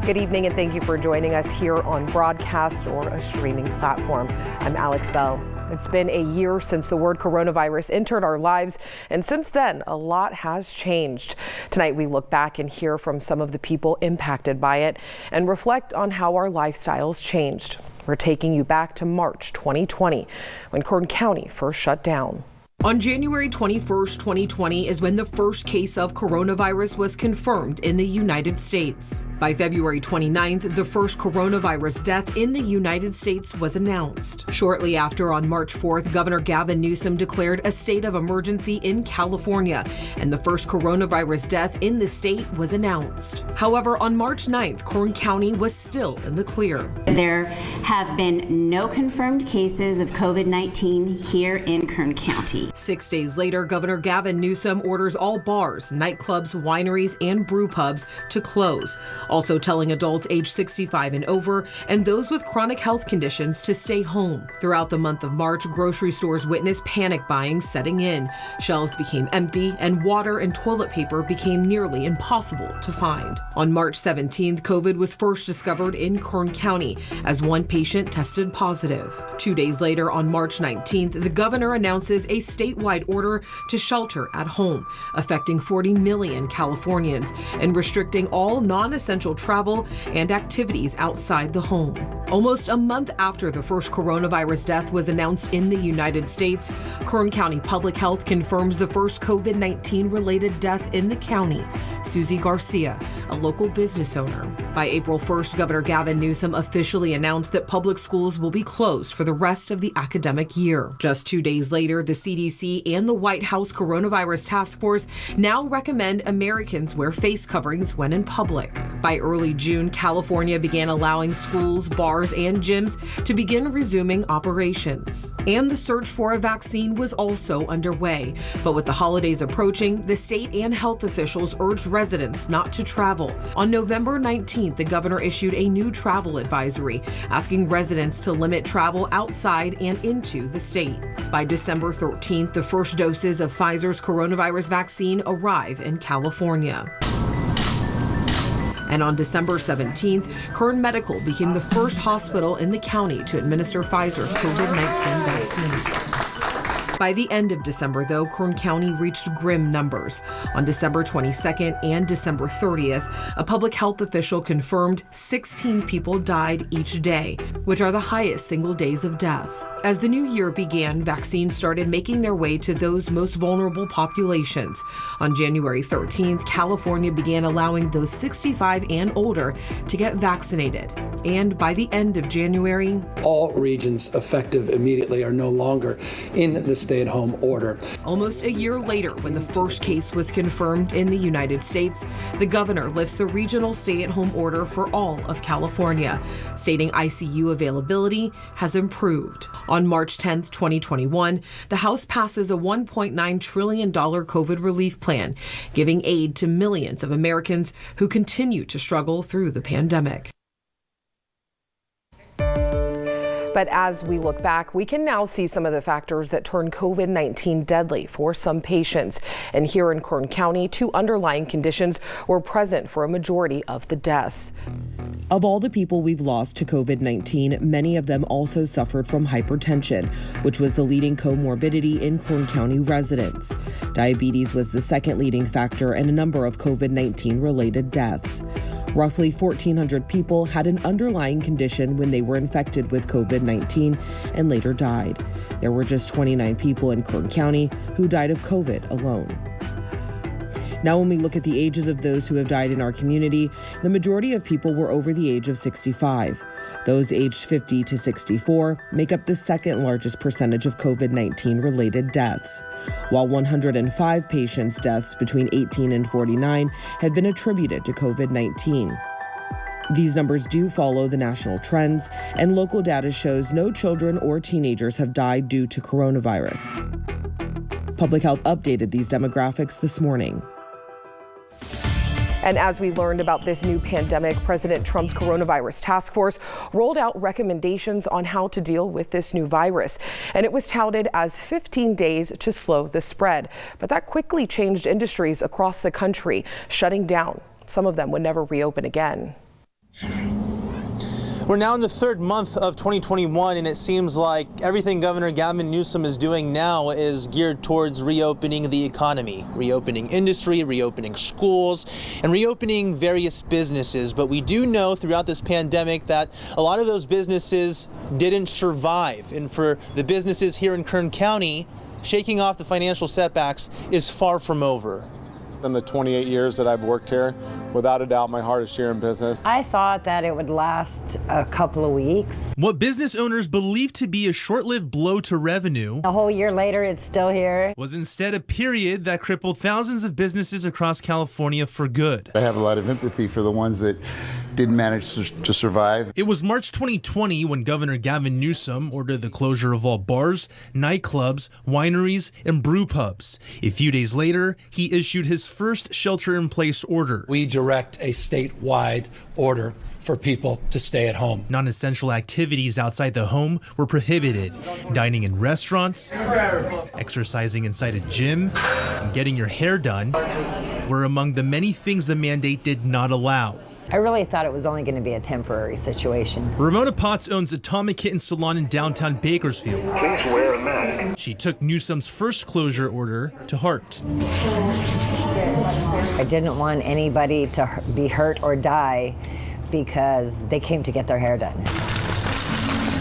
Good evening and thank you for joining us here on broadcast or a streaming platform. I'm Alex Bell. It's been a year since the word coronavirus entered our lives, and since then, a lot has changed. Tonight, we look back and hear from some of the people impacted by it and reflect on how our lifestyles changed. We're taking you back to March 2020, when Kern County first shut down. On January 21st, 2020 is when the first case of coronavirus was confirmed in the United States. By February 29th, the first coronavirus death in the United States was announced. Shortly after, on March 4th, Governor Gavin Newsom declared a state of emergency in California, and the first coronavirus death in the state was announced. However, on March 9th, Kern County was still in the clear. There have been no confirmed cases of COVID-19 here in Kern County. 6 days later, Governor Gavin Newsom orders all bars, nightclubs, wineries, and brew pubs to close, also telling adults age 65 and over and those with chronic health conditions to stay home. Throughout the month of March, grocery stores witnessed panic buying setting in. Shelves became empty, and water and toilet paper became nearly impossible to find. On March 17th, COVID was first discovered in Kern County as one patient tested positive. 2 days later, on March 19th, the governor announces a statewide order to shelter at home, affecting 40 million Californians and restricting all non-essential travel and activities outside the home. Almost a month after the first coronavirus death was announced in the United States, Kern County Public Health confirms the first COVID-19 related death in the county, Susie Garcia, a local business owner. By April 1st, Governor Gavin Newsom officially announced that public schools will be closed for the rest of the academic year. Just 2 days later, the CDC and the White House Coronavirus Task Force now recommend Americans wear face coverings when in public. By early June, California began allowing schools, bars, and gyms to begin resuming operations. And the search for a vaccine was also underway. But with the holidays approaching, the state and health officials urged residents not to travel. On November 19th, the governor issued a new travel advisory, asking residents to limit travel outside and into the state. By December 13th, the first doses of Pfizer's coronavirus vaccine arrive in California. And on December 17th, Kern Medical became the first hospital in the county to administer Pfizer's COVID-19 vaccine. By the end of December, though, Kern County reached grim numbers. On December 22nd and December 30th, a public health official confirmed 16 people died each day, which are the highest single days of death. As the new year began, vaccines started making their way to those most vulnerable populations. On January 13th, California began allowing those 65 and older to get vaccinated. And by the end of January, all regions effective immediately are no longer in the stay-at-home order. Almost a year later, when the first case was confirmed in the United States, the governor lifts the regional stay-at-home order for all of California, stating ICU availability has improved. On March 10th, 2021, the House passes a $1.9 trillion COVID relief plan, giving aid to millions of Americans who continue to struggle through the pandemic. But as we look back, we can now see some of the factors that turn COVID-19 deadly for some patients. And here in Kern County, 2 underlying conditions were present for a majority of the deaths. Of all the people we've lost to COVID-19, many of them also suffered from hypertension, which was the leading comorbidity in Kern County residents. Diabetes was the second leading factor in a number of COVID-19 related deaths. Roughly 1,400 people had an underlying condition when they were infected with COVID-19 and later died. There were just 29 people in Kern County who died of COVID alone. Now, when we look at the ages of those who have died in our community, the majority of people were over the age of 65. Those aged 50 to 64 make up the second largest percentage of COVID-19 related deaths, while 105 patients' deaths between 18 and 49 have been attributed to COVID-19. These numbers do follow the national trends, and local data shows no children or teenagers have died due to coronavirus. Public Health updated these demographics this morning. And as we learned about this new pandemic, President Trump's coronavirus task force rolled out recommendations on how to deal with this new virus. And it was touted as 15 days to slow the spread. But that quickly changed industries across the country, shutting down. Some of them would never reopen again. We're now in the third month of 2021, and it seems like everything Governor Gavin Newsom is doing now is geared towards reopening the economy, reopening industry, reopening schools, and reopening various businesses. But we do know throughout this pandemic that a lot of those businesses didn't survive. And for the businesses here in Kern County, shaking off the financial setbacks is far from over. In the 28 years that I've worked here, without a doubt, my hardest year in business. I thought that it would last a couple of weeks. What business owners believed to be a short-lived blow to revenue, A whole year later, it's still here. was instead a period that crippled thousands of businesses across California for good. I have a lot of empathy for the ones that didn't manage to survive. It was March 2020 when Governor Gavin Newsom ordered the closure of all bars, nightclubs, wineries, and brew pubs. A few days later, he issued his first shelter-in-place order. We direct a statewide order for people to stay at home. Non-essential activities outside the home were prohibited. Dining in restaurants, exercising inside a gym, and getting your hair done were among the many things the mandate did not allow. I really thought it was only going to be a temporary situation. Ramona Potts owns Atomic Kitten Salon in downtown Bakersfield. Please wear a mask. She took Newsom's first closure order to heart. I didn't want anybody to be hurt or die because they came to get their hair done.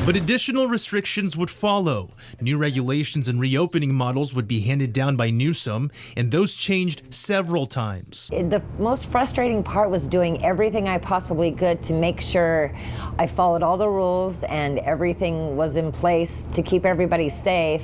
But additional restrictions would follow. New regulations and reopening models would be handed down by Newsom, and those changed several times. The most frustrating part was doing everything I possibly could to make sure I followed all the rules and everything was in place to keep everybody safe,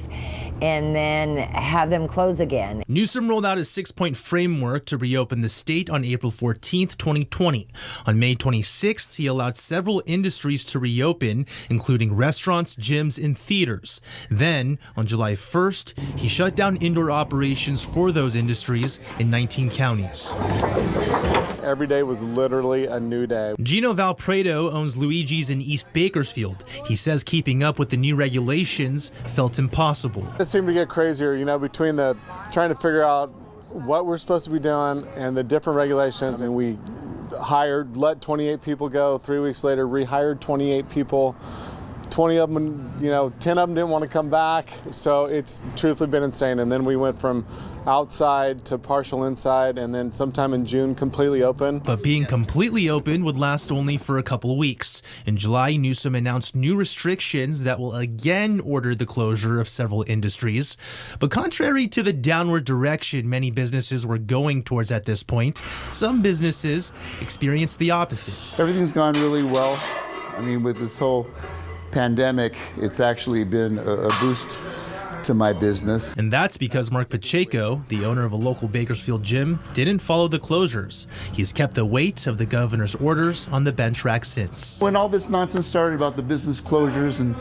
and then have them close again. Newsom rolled out a 6-point framework to reopen the state on April 14th, 2020. On May 26th, he allowed several industries to reopen, including restaurants, gyms, and theaters. Then, on July 1st, he shut down indoor operations for those industries in 19 counties. Every day was literally a new day. Gino Valpredo owns Luigi's in East Bakersfield. He says keeping up with the new regulations felt impossible. It seemed to get crazier, between the trying to figure out what we're supposed to be doing and the different regulations, and we let 28 people go. 3 weeks later, rehired 28 people. 20 of them, 10 of them didn't want to come back. So it's truthfully been insane. And then we went from outside to partial inside, and then sometime in June, completely open. But being completely open would last only for a couple of weeks. In July, Newsom announced new restrictions that will again order the closure of several industries. But contrary to the downward direction many businesses were going towards at this point, some businesses experienced the opposite. Everything's gone really well. With this whole pandemic, it's actually been a boost to my business. And that's because Mark Pacheco, the owner of a local Bakersfield gym, didn't follow the closures. He's kept the weight of the governor's orders on the bench rack since. When all this nonsense started about the business closures and,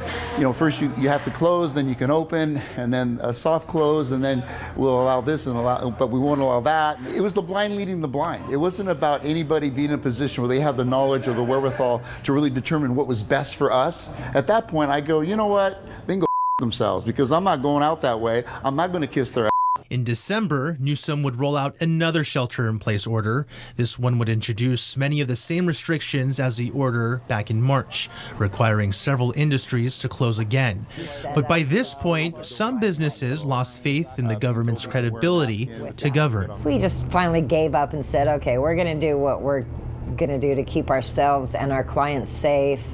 first you have to close, then you can open, and then a soft close, and then we'll allow this but we won't allow that. It was the blind leading the blind. It wasn't about anybody being in a position where they have the knowledge or the wherewithal to really determine what was best for us. At that point, I go, you know what? They can go themselves, because I'm not going out that way. I'm not going to kiss their ass. In December, Newsom would roll out another shelter-in-place order. This one would introduce many of the same restrictions as the order back in March, requiring several industries to close again. But by this point, some businesses lost faith in the government's credibility to govern. We just finally gave up and said, okay, we're going to do what we're going to do to keep ourselves and our clients safe.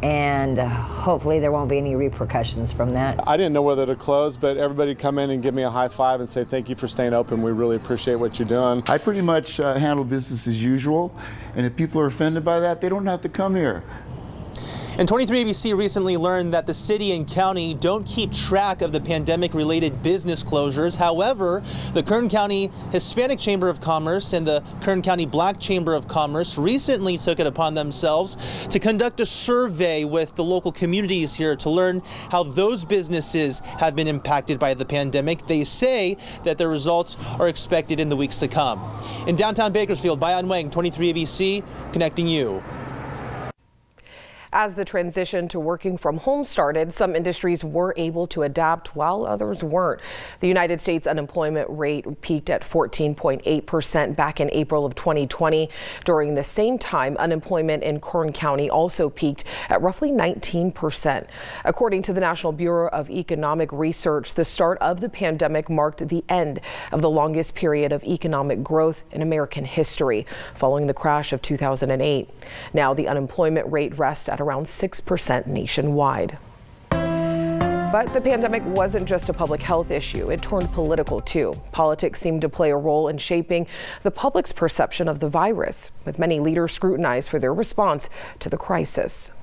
And hopefully there won't be any repercussions from that. I didn't know whether to close, but everybody come in and give me a high five and say thank you for staying open. We really appreciate what you're doing. I pretty much handle business as usual, and if people are offended by that, they don't have to come here. And 23ABC recently learned that the city and county don't keep track of the pandemic-related business closures. However, the Kern County Hispanic Chamber of Commerce and the Kern County Black Chamber of Commerce recently took it upon themselves to conduct a survey with the local communities here to learn how those businesses have been impacted by the pandemic. They say that the results are expected in the weeks to come. In downtown Bakersfield, Bayan Wang, 23ABC, connecting you. As the transition to working from home started, some industries were able to adapt while others weren't. The United States unemployment rate peaked at 14.8% back in April of 2020. During the same time, unemployment in Kern County also peaked at roughly 19%. According to the National Bureau of Economic Research, the start of the pandemic marked the end of the longest period of economic growth in American history, following the crash of 2008. Now the unemployment rate rests at around 6% nationwide. But the pandemic wasn't just a public health issue. It turned political too. Politics seemed to play a role in shaping the public's perception of the virus, with many leaders scrutinized for their response to the crisis.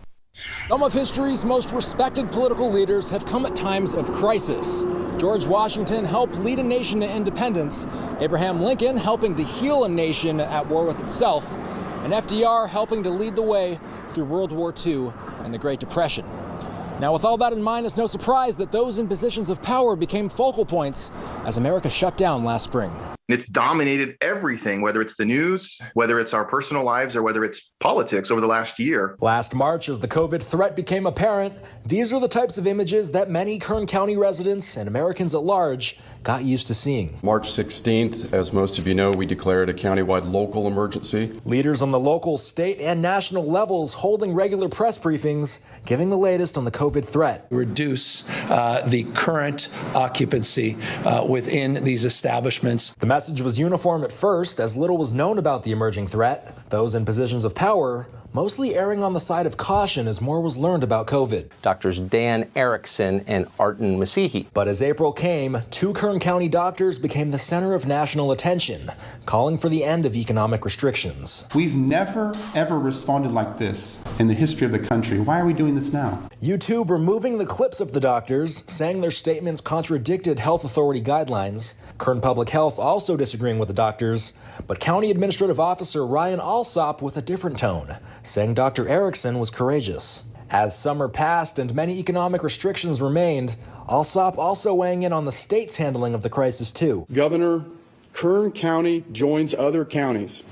Some of history's most respected political leaders have come at times of crisis. George Washington helped lead a nation to independence, Abraham Lincoln helping to heal a nation at war with itself, and FDR helping to lead the way through World War II and the Great Depression. Now, with all that in mind, it's no surprise that those in positions of power became focal points as America shut down last spring. It's dominated everything, whether it's the news, whether it's our personal lives, or whether it's politics over the last year. Last March, as the COVID threat became apparent, these are the types of images that many Kern County residents and Americans at large got used to seeing. March 16th, as most of you know, we declared a countywide local emergency. Leaders on the local, state, and national levels holding regular press briefings, giving the latest on the COVID threat. Reduce the current occupancy within these establishments. The message was uniform at first, as little was known about the emerging threat. Those in positions of power mostly erring on the side of caution as more was learned about COVID. Doctors Dan Erickson and Artin Masihi. But as April came, 2 Kern County doctors became the center of national attention, calling for the end of economic restrictions. We've never, ever responded like this in the history of the country. Why are we doing this now? YouTube removing the clips of the doctors, saying their statements contradicted health authority guidelines. Kern Public Health also disagreeing with the doctors, but County Administrative Officer Ryan Alsop with a different tone, saying Dr. Erickson was courageous. As summer passed and many economic restrictions remained, Alsop also weighing in on the state's handling of the crisis too. Governor, Kern County joins other counties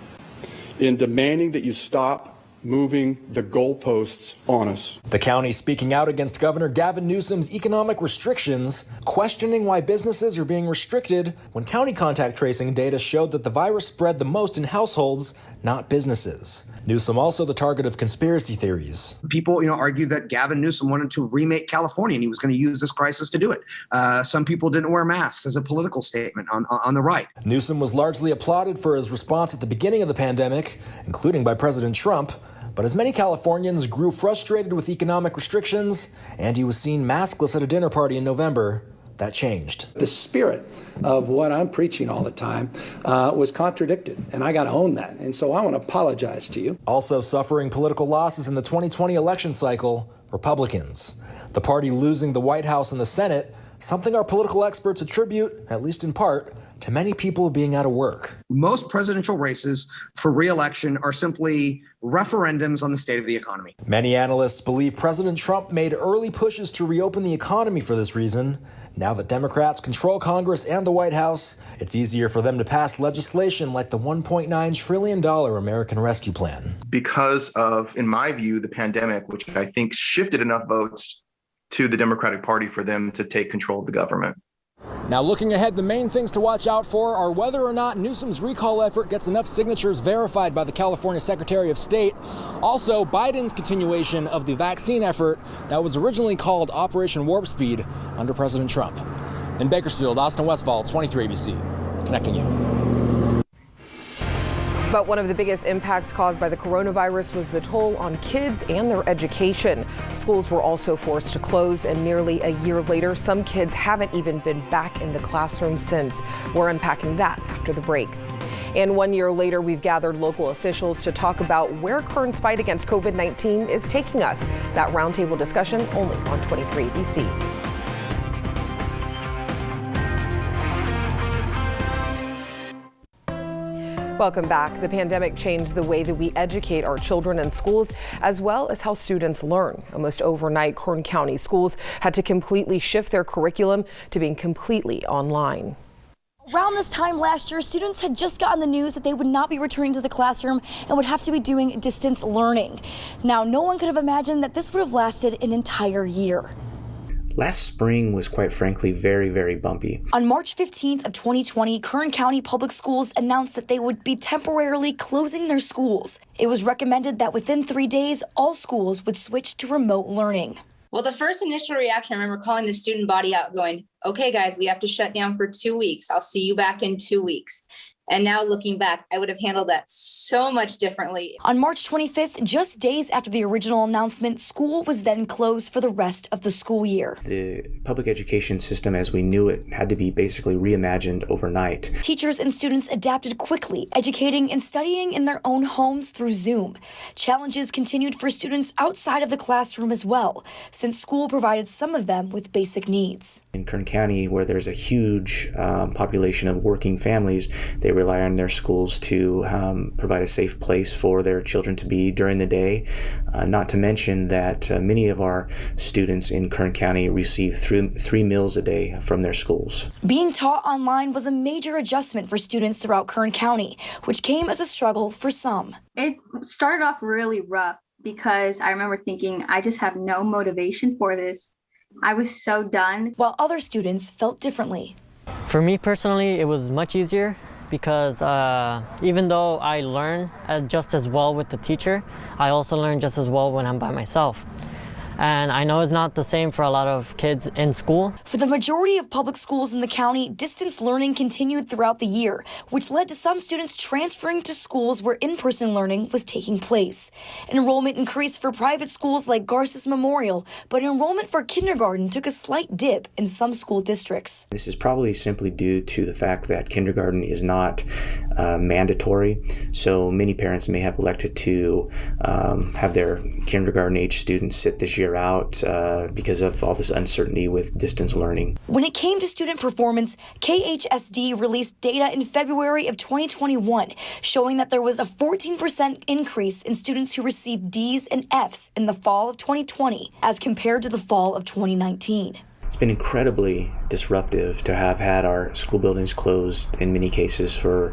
in demanding that you stop moving the goalposts on us. The county speaking out against Governor Gavin Newsom's economic restrictions, questioning why businesses are being restricted when county contact tracing data showed that the virus spread the most in households, not businesses. Newsom also the target of conspiracy theories. People, argue that Gavin Newsom wanted to remake California and he was going to use this crisis to do it. Some people didn't wear masks as a political statement on the right. Newsom was largely applauded for his response at the beginning of the pandemic, including by President Trump. But as many Californians grew frustrated with economic restrictions and he was seen maskless at a dinner party in November, that changed. The spirit of what I'm preaching all the time was contradicted, and I got to own that. And so I want to apologize to you. Also suffering political losses in the 2020 election cycle, Republicans. The party losing the White House and the Senate, something our political experts attribute, at least in part, to many people being out of work. Most presidential races for re-election are simply referendums on the state of the economy. Many analysts believe President Trump made early pushes to reopen the economy for this reason. Now that Democrats control Congress and the White House, it's easier for them to pass legislation like the $1.9 trillion American Rescue Plan. Because of, in my view, the pandemic, which I think shifted enough votes to the Democratic Party for them to take control of the government. Now, looking ahead, the main things to watch out for are whether or not Newsom's recall effort gets enough signatures verified by the California Secretary of State. Also, Biden's continuation of the vaccine effort that was originally called Operation Warp Speed under President Trump. In Bakersfield, Austin Westfall, 23 ABC, connecting you. But one of the biggest impacts caused by the coronavirus was the toll on kids and their education. Schools were also forced to close, and nearly a year later, some kids haven't even been back in the classroom since. We're unpacking that after the break. And 1 year later, we've gathered local officials to talk about where Kern's fight against COVID-19 is taking us. That roundtable discussion only on 23 ABC. Welcome back. The pandemic changed the way that we educate our children in schools, as well as how students learn. Almost overnight, Kern County schools had to completely shift their curriculum to being completely online. Around this time last year, students had just gotten the news that they would not be returning to the classroom and would have to be doing distance learning. Now, no one could have imagined that this would have lasted an entire year. Last spring was quite frankly very, very bumpy. On March 15th of 2020, Kern County Public Schools announced that they would be temporarily closing their schools. It was recommended that within 3 days, all schools would switch to remote learning. Well, the first initial reaction, I remember calling the student body out going, okay, guys, we have to shut down for 2 weeks. I'll see you back in 2 weeks. And now looking back, I would have handled that so much differently. On March 25th, just days after the original announcement, school was then closed for the rest of the school year. The public education system as we knew it had to be basically reimagined overnight. Teachers and students adapted quickly, educating and studying in their own homes through Zoom. Challenges continued for students outside of the classroom as well, since school provided some of them with basic needs. In Kern County, where there's a huge population of working families, they rely on their schools to provide a safe place for their children to be during the day. Not to mention that many of our students in Kern County receive three meals a day from their schools. Being taught online was a major adjustment for students throughout Kern County, which came as a struggle for some. It started off really rough because I remember thinking, I just have no motivation for this. I was so done. While other students felt differently. For me personally, it was much easier because even though I learn just as well with the teacher, I also learn just as well when I'm by myself. And I know it's not the same for a lot of kids in school. For the majority of public schools in the county, distance learning continued throughout the year, which led to some students transferring to schools where in-person learning was taking place. Enrollment increased for private schools like Garces Memorial, but enrollment for kindergarten took a slight dip in some school districts. This is probably simply due to the fact that kindergarten is not mandatory, so many parents may have elected to have their kindergarten-age students sit this year out because of all this uncertainty with distance learning. When it came to student performance, KHSD released data in February of 2021 showing that there was a 14% increase in students who received D's and F's in the fall of 2020 as compared to the fall of 2019. It's been incredibly disruptive to have had our school buildings closed in many cases for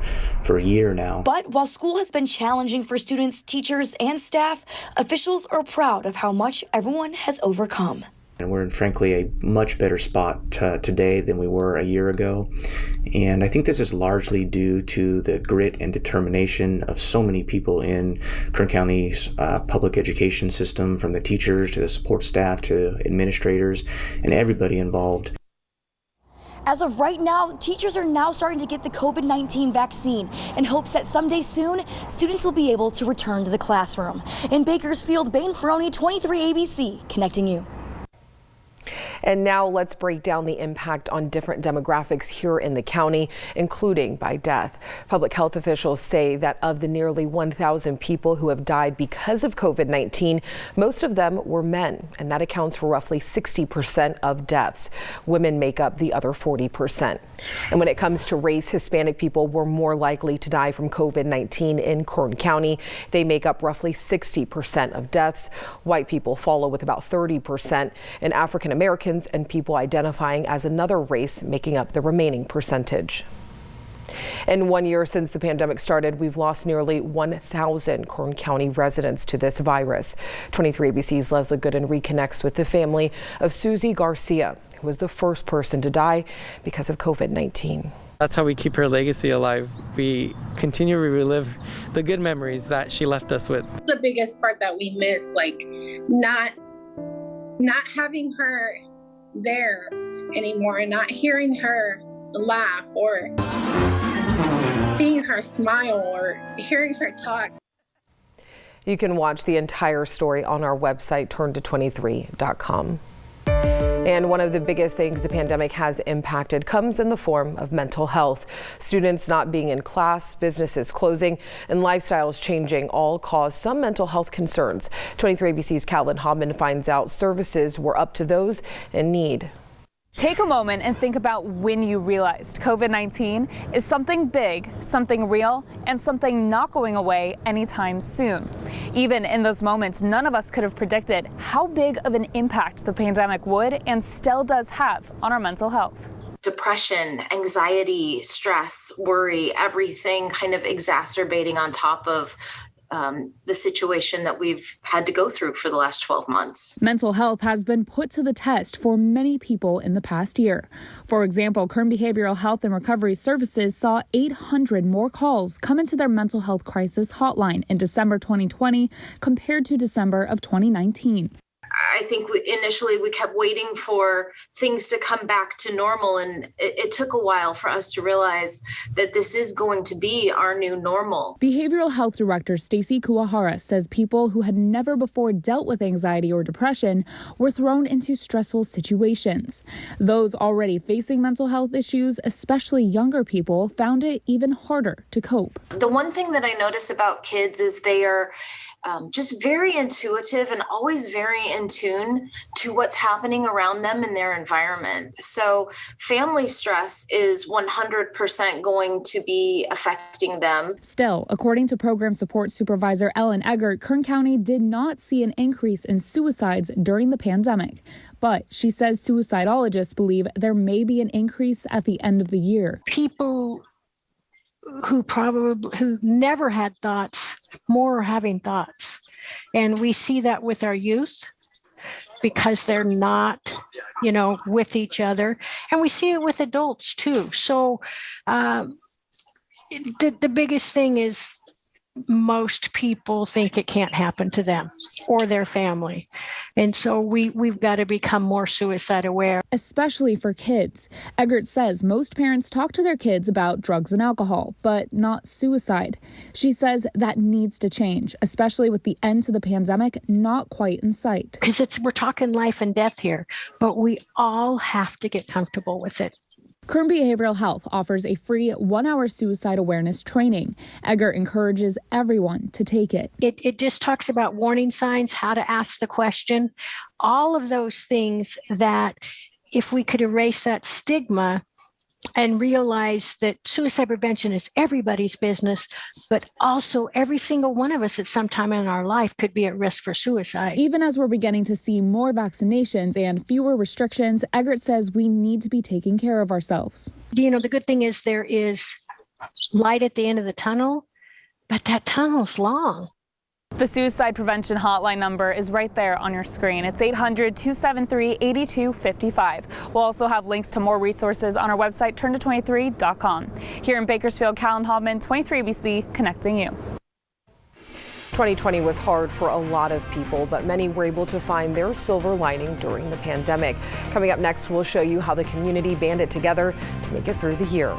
a year now. But while school has been challenging for students, teachers, and staff, officials are proud of how much everyone has overcome. And we're in, frankly, a much better spot today than we were a year ago. And I think this is largely due to the grit and determination of so many people in Kern County's public education system, from the teachers to the support staff to administrators and everybody involved. As of right now, teachers are now starting to get the COVID-19 vaccine in hopes that someday soon, students will be able to return to the classroom. In Bakersfield, Bain Ferroni, 23 ABC, connecting you. And now let's break down the impact on different demographics here in the county, including by death. Public health officials say that of the nearly 1,000 people who have died because of COVID-19, most of them were men, and that accounts for roughly 60% of deaths. Women make up the other 40%. And when it comes to race, Hispanic people were more likely to die from COVID-19 in Kern County. They make up roughly 60% of deaths. White people follow with about 30%, and African Americans and people identifying as another race making up the remaining percentage. In 1 year since the pandemic started, we've lost nearly 1,000 Kern County residents to this virus. 23 ABC's Leslie Gooden reconnects with the family of Susie Garcia, who was the first person to die because of COVID-19. That's how we keep her legacy alive. We continue to relive the good memories that she left us with. It's the biggest part that we miss, like not having her there anymore and not hearing her laugh or seeing her smile or hearing her talk. You can watch the entire story on our website, turnto23.com. And one of the biggest things the pandemic has impacted comes in the form of mental health. Students not being in class, businesses closing, and lifestyles changing all cause some mental health concerns. 23 ABC's Calvin Hodman finds out services were up to those in need. Take a moment and think about when you realized COVID-19 is something big, something real, and something not going away anytime soon. Even in those moments, none of us could have predicted how big of an impact the pandemic would and still does have on our mental health. depression, anxiety, stress, worry, everything kind of exacerbating on top of the situation that we've had to go through for the last 12 months. Mental health has been put to the test for many people in the past year. For example, Kern Behavioral Health and Recovery Services saw 800 more calls come into their mental health crisis hotline in December 2020 compared to December of 2019. I think initially we kept waiting for things to come back to normal, and it took a while for us to realize that this is going to be our new normal. Behavioral health director Stacey Kuwahara says people who had never before dealt with anxiety or depression were thrown into stressful situations. Those already facing mental health issues, especially younger people, found it even harder to cope. The one thing that I notice about kids is they are just very intuitive and always very in tune to what's happening around them in their environment. So family stress is 100% going to be affecting them. Still, according to Program Support Supervisor Ellen Eggert, Kern County did not see an increase in suicides during the pandemic. But she says suicidologists believe there may be an increase at the end of the year. People who never had thoughts, more are having thoughts. And we see that with our youth because they're not, with each other. And we see it with adults too. So the biggest thing is most people think it can't happen to them or their family. And so we've got to become more suicide aware. Especially for kids. Eggert says most parents talk to their kids about drugs and alcohol, but not suicide. She says that needs to change, especially with the end to the pandemic not quite in sight. Because we're talking life and death here, but we all have to get comfortable with it. Kern Behavioral Health offers a free 1-hour suicide awareness training. Eggert encourages everyone to take it. It just talks about warning signs, how to ask the question, all of those things that if we could erase that stigma and realize that suicide prevention is everybody's business, but also every single one of us at some time in our life could be at risk for suicide. Even as we're beginning to see more vaccinations and fewer restrictions, Eggert says we need to be taking care of ourselves. The good thing is there is light at the end of the tunnel, but that tunnel's long. The suicide prevention hotline number is right there on your screen. It's 800-273-8255. We'll also have links to more resources on our website, turnto23.com. Here in Bakersfield, Callan Hodman, 23ABC, connecting you. 2020 was hard for a lot of people, but many were able to find their silver lining during the pandemic. Coming up next, we'll show you how the community banded together to make it through the year.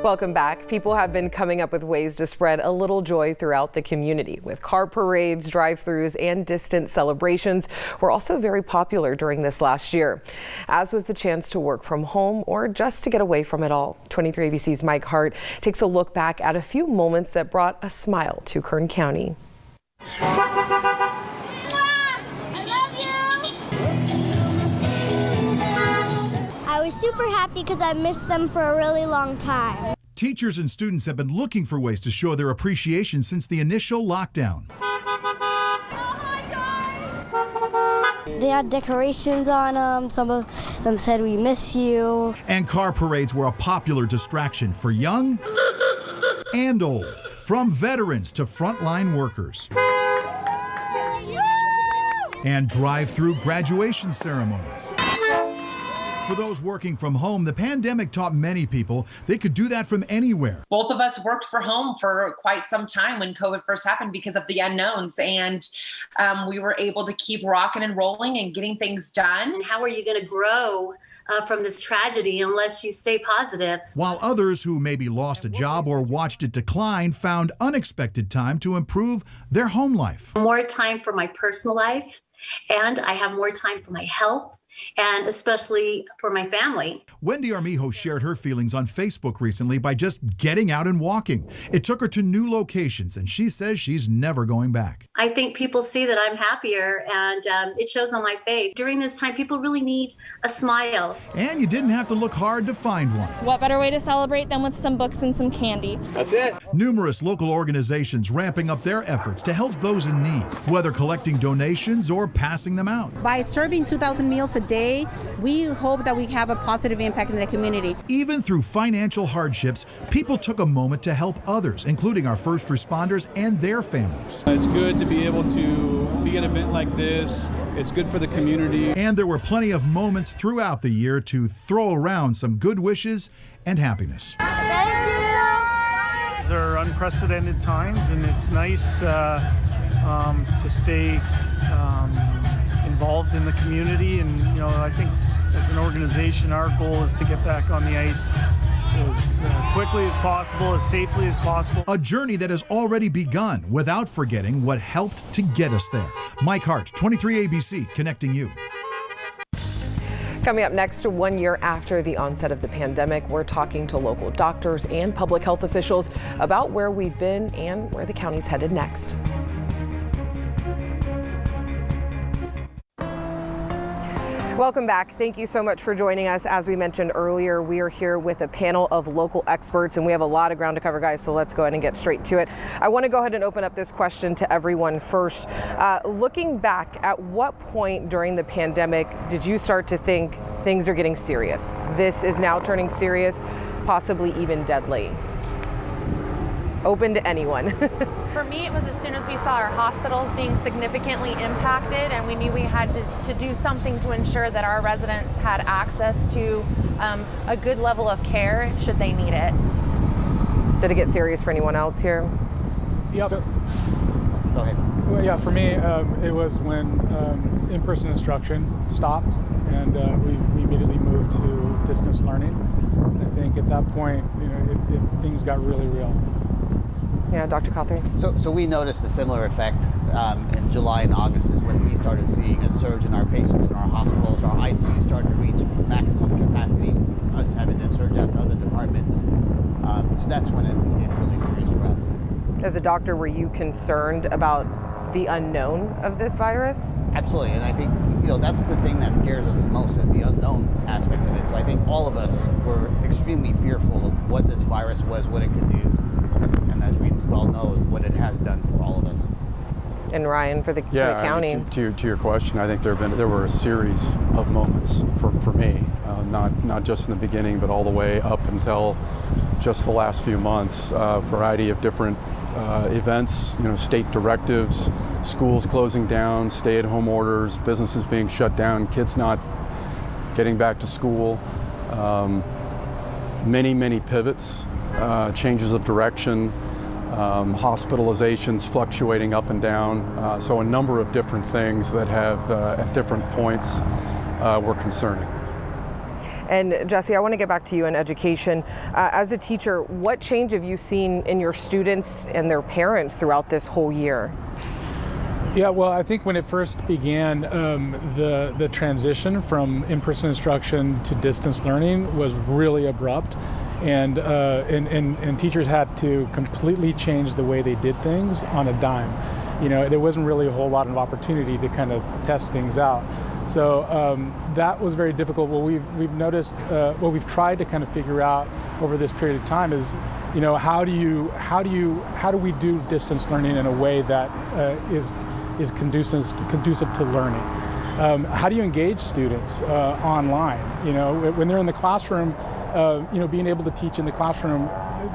Welcome back. People have been coming up with ways to spread a little joy throughout the community, with car parades, drive-thrus, and distance celebrations were also very popular during this last year, as was the chance to work from home or just to get away from it all. 23ABC's Mike Hart takes a look back at a few moments that brought a smile to Kern County. I was super happy because I missed them for a really long time. Teachers and students have been looking for ways to show their appreciation since the initial lockdown. They had decorations on them. Some of them said, "We miss you." And car parades were a popular distraction for young and old, from veterans to frontline workers. And drive-through graduation ceremonies. For those working from home, the pandemic taught many people they could do that from anywhere. Both of us worked from home for quite some time when COVID first happened because of the unknowns. And we were able to keep rocking and rolling and getting things done. How are you going to grow from this tragedy unless you stay positive? While others who maybe lost a job or watched it decline found unexpected time to improve their home life. More time for my personal life, and I have more time for my health and especially for my family. Wendy Armijo shared her feelings on Facebook recently by just getting out and walking. It took her to new locations, and she says she's never going back. I think people see that I'm happier, and it shows on my face. During this time, people really need a smile. And you didn't have to look hard to find one. What better way to celebrate than with some books and some candy? That's it. Numerous local organizations ramping up their efforts to help those in need, whether collecting donations or passing them out. By serving 2,000 meals a day, we hope that we have a positive impact in the community. Even through financial hardships, people took a moment to help others, including our first responders and their families. It's good to be able to be at an event like this. It's good for the community. And there were plenty of moments throughout the year to throw around some good wishes and happiness. These are unprecedented times, and it's nice to stay involved in the community. And I think as an organization, our goal is to get back on the ice as quickly as possible, as safely as possible. A journey that has already begun without forgetting what helped to get us there. Mike Hart, 23 ABC, connecting you. Coming up next, 1 year after the onset of the pandemic, we're talking to local doctors and public health officials about where we've been and where the county's headed next. Welcome back. Thank you so much for joining us. As we mentioned earlier, we are here with a panel of local experts, and we have a lot of ground to cover, guys, so let's go ahead and get straight to it. I want to go ahead and open up this question to everyone first. Looking back, at what point during the pandemic did you start to think things are getting serious? This is now turning serious, possibly even deadly. Open to anyone. For me, it was as soon as we saw our hospitals being significantly impacted, and we knew we had to do something to ensure that our residents had access to a good level of care should they need it. Did it get serious for anyone else here? Yep. Go ahead. Well, yeah, for me, it was when in-person instruction stopped, and we immediately moved to distance learning. I think at that point, things got really real. Yeah, Dr. Cothran. So we noticed a similar effect in July and August is when we started seeing a surge in our patients in our hospitals. Our ICU started to reach maximum capacity, us having to surge out to other departments. So that's when it became really serious for us. As a doctor, were you concerned about the unknown of this virus? Absolutely, and I think that's the thing that scares us the most is the unknown aspect of it. So I think all of us were extremely fearful of what this virus was, what it could do. As we well know, what it has done for all of us. And Ryan, for the county. To your question, I think there were a series of moments for me, not just in the beginning, but all the way up until just the last few months. A variety of different events, state directives, schools closing down, stay-at-home orders, businesses being shut down, kids not getting back to school. Many pivots, changes of direction. Hospitalizations fluctuating up and down. So a number of different things that have, at different points, were concerning. And Jesse, I want to get back to you in education. As a teacher, what change have you seen in your students and their parents throughout this whole year? Yeah, well, I think when it first began, the transition from in-person instruction to distance learning was really abrupt. And teachers had to completely change the way they did things on a dime. There wasn't really a whole lot of opportunity to kind of test things out. So that was very difficult. What we've noticed, what we've tried to kind of figure out over this period of time is, how do we do distance learning in a way that is conducive to learning? How do you engage students online? When they're in the classroom. Being able to teach in the classroom,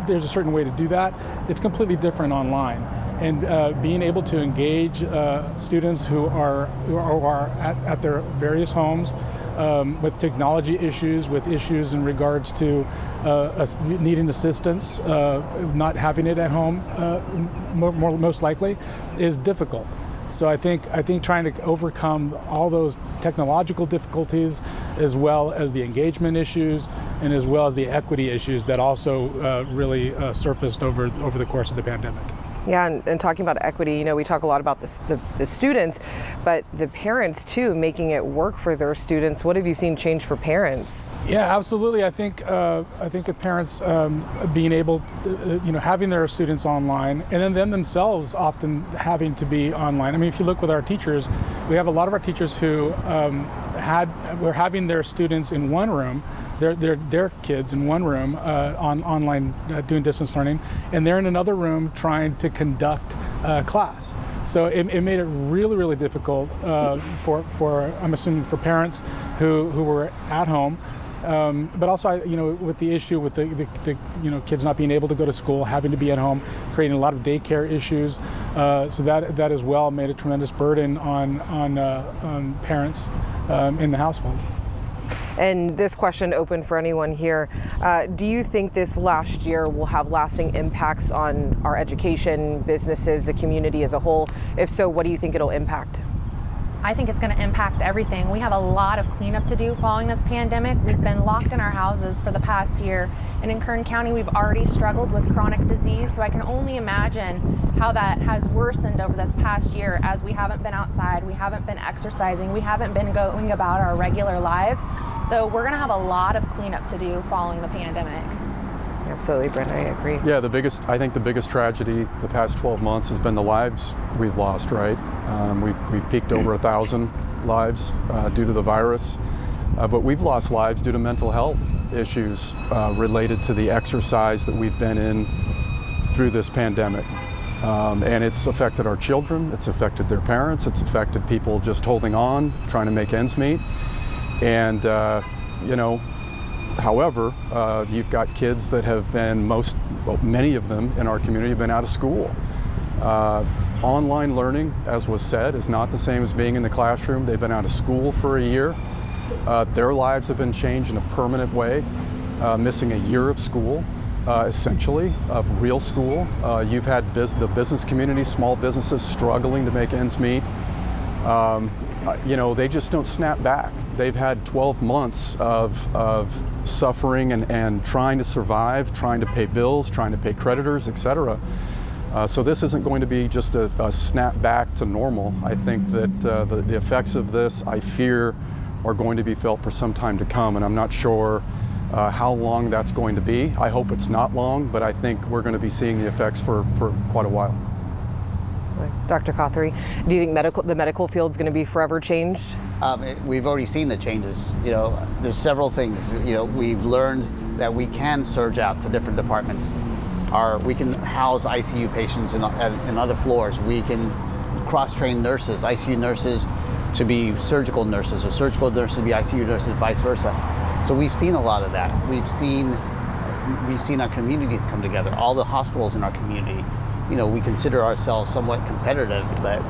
there's a certain way to do that. It's completely different online. And being able to engage students who are at their various homes with technology issues, with issues in regards to needing assistance, not having it at home, most likely, is difficult. So I think trying to overcome all those technological difficulties, as well as the engagement issues, and as well as the equity issues that also really surfaced over the course of the pandemic. Yeah, and talking about equity, you know, we talk a lot about the students, but the parents too, making it work for their students. What have you seen change for parents? Yeah, absolutely. I think if parents being able to, having their students online, and then them themselves often having to be online. I mean, if you look with our teachers, we have a lot of our teachers who were having their students in one room, their kids in one room online doing distance learning, and they're in another room trying to conduct class. So it made it really, really difficult for I'm assuming for parents who were at home. But also, with the issue with the kids not being able to go to school, having to be at home, creating a lot of daycare issues. So that as well made a tremendous burden on parents in the household. And this question open for anyone here. Do you think this last year will have lasting impacts on our education, businesses, the community as a whole? If so, what do you think it'll impact? I think it's going to impact everything. We have a lot of cleanup to do following this pandemic. We've been locked in our houses for the past year. And in Kern County, we've already struggled with chronic disease. So I can only imagine how that has worsened over this past year as we haven't been outside, we haven't been exercising, we haven't been going about our regular lives. So we're going to have a lot of cleanup to do following the pandemic. Absolutely, Brent, I agree. Yeah, I think the biggest tragedy the past 12 months has been the lives we've lost, right? We peaked over 1,000 lives due to the virus, but we've lost lives due to mental health issues related to the exercise that we've been in through this pandemic. And it's affected our children, it's affected their parents, it's affected people just holding on, trying to make ends meet. And, however, you've got kids that have been, many of them in our community have been out of school. Online learning, as was said, is not the same as being in the classroom. They've been out of school for a year. Their lives have been changed in a permanent way, missing a year of school, essentially, of real school. You've had the business community, small businesses struggling to make ends meet. They just don't snap back. They've had 12 months of suffering and trying to survive, trying to pay bills, trying to pay creditors, etc. So this isn't going to be just a snap back to normal. I think that the effects of this, I fear, are going to be felt for some time to come, and I'm not sure how long that's going to be. I hope it's not long, but I think we're going to be seeing the effects for quite a while. So, Dr. Cothery, do you think the medical field is going to be forever changed? We've already seen the changes. There's several things. We've learned that we can surge out to different departments. We can house ICU patients in other floors. We can cross-train nurses, ICU nurses to be surgical nurses, or surgical nurses to be ICU nurses, vice versa. So we've seen a lot of that. We've seen our communities come together, all the hospitals in our community. We consider ourselves somewhat competitive, but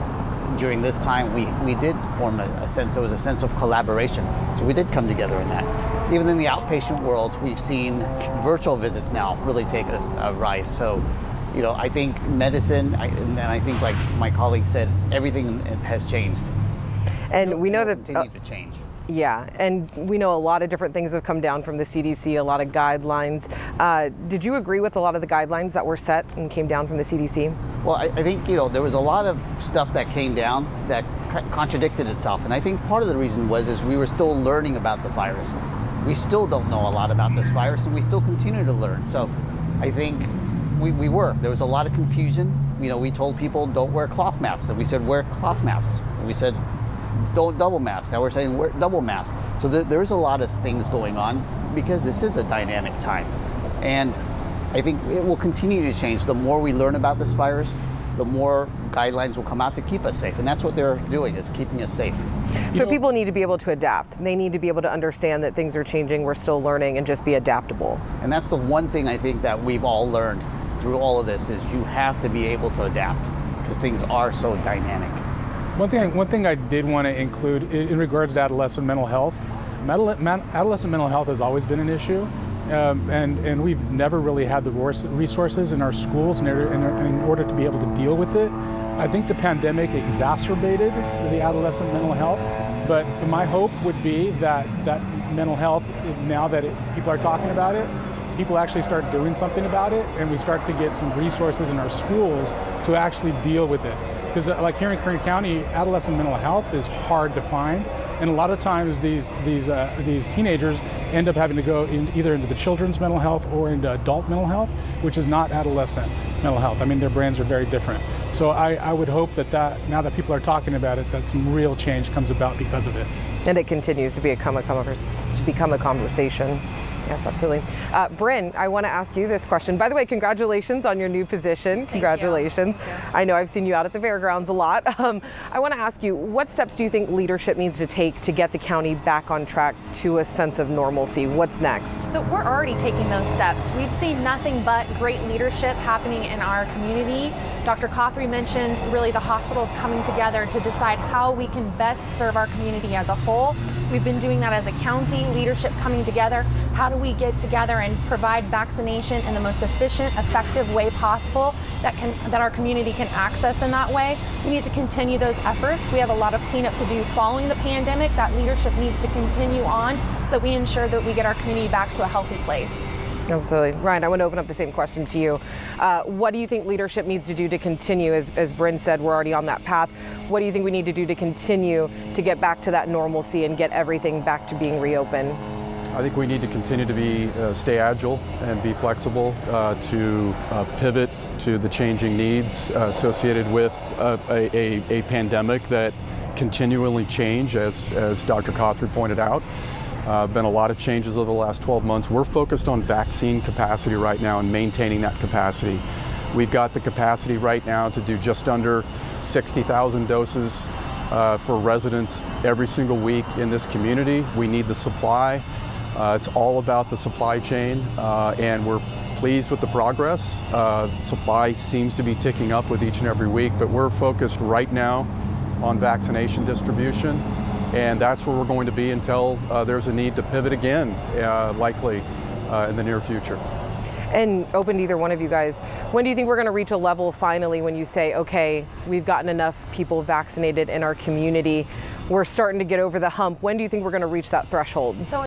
during this time we did form a sense of collaboration. So we did come together in that. Even in the outpatient world, we've seen virtual visits now really take a rise. So, I think medicine, and I think like my colleague said, everything has changed. And we know that continue to change. Yeah, and we know a lot of different things have come down from the CDC, a lot of guidelines. Did you agree with a lot of the guidelines that were set and came down from the CDC? Well, I think, there was a lot of stuff that came down that contradicted itself. And I think part of the reason is we were still learning about the virus. We still don't know a lot about this virus, and we still continue to learn. So I think there was a lot of confusion. We told people don't wear cloth masks, and we said wear cloth masks. And we said don't double mask. Now we're saying wear double mask. So there's a lot of things going on because this is a dynamic time. And I think it will continue to change. The more we learn about this virus, the more guidelines will come out to keep us safe. And that's what they're doing, is keeping us safe. So people need to be able to adapt. They need to be able to understand that things are changing, we're still learning, and just be adaptable. And that's the one thing I think that we've all learned through all of this, is you have to be able to adapt because things are so dynamic. One thing I did want to include in regards to adolescent mental health, adolescent mental health has always been an issue, and we've never really had the resources in our schools in order to be able to deal with it. I think the pandemic exacerbated the adolescent mental health, but my hope would be that mental health, now that people are talking about it, people actually start doing something about it, and we start to get some resources in our schools to actually deal with it. Because like here in Kern County, adolescent mental health is hard to find, and a lot of times these teenagers end up having to go either into the children's mental health or into adult mental health, which is not adolescent mental health. I mean, their brains are very different. So I would hope that now that people are talking about it, that some real change comes about because of it. And it continues to become a conversation. Yes, absolutely. Bryn, I want to ask you this question. By the way, congratulations on your new position. Congratulations. I know I've seen you out at the fairgrounds a lot. I want to ask you, what steps do you think leadership needs to take to get the county back on track to a sense of normalcy? What's next? So we're already taking those steps. We've seen nothing but great leadership happening in our community. Dr. Cothry mentioned really the hospitals coming together to decide how we can best serve our community as a whole. We've been doing that as a county, leadership coming together. How do we get together and provide vaccination in the most efficient, effective way possible that our community can access in that way? We need to continue those efforts. We have a lot of cleanup to do following the pandemic. That leadership needs to continue on so that we ensure that we get our community back to a healthy place. Absolutely. Ryan, I want to open up the same question to you. What do you think leadership needs to do to continue? As Bryn said, we're already on that path. What do you think we need to do to continue to get back to that normalcy and get everything back to being reopened? I think we need to continue to stay agile and be flexible to pivot to the changing needs associated with a pandemic that continually change, as Dr. Cothry pointed out. Been a lot of changes over the last 12 months. We're focused on vaccine capacity right now and maintaining that capacity. We've got the capacity right now to do just under 60,000 doses for residents every single week in this community. We need the supply. It's all about the supply chain, and we're pleased with the progress. Supply seems to be ticking up with each and every week, but we're focused right now on vaccination distribution. And that's where we're going to be until there's a need to pivot again, likely in the near future. And open to either one of you guys, when do you think we're going to reach a level finally when you say, okay, we've gotten enough people vaccinated in our community, we're starting to get over the hump? When do you think we're going to reach that threshold?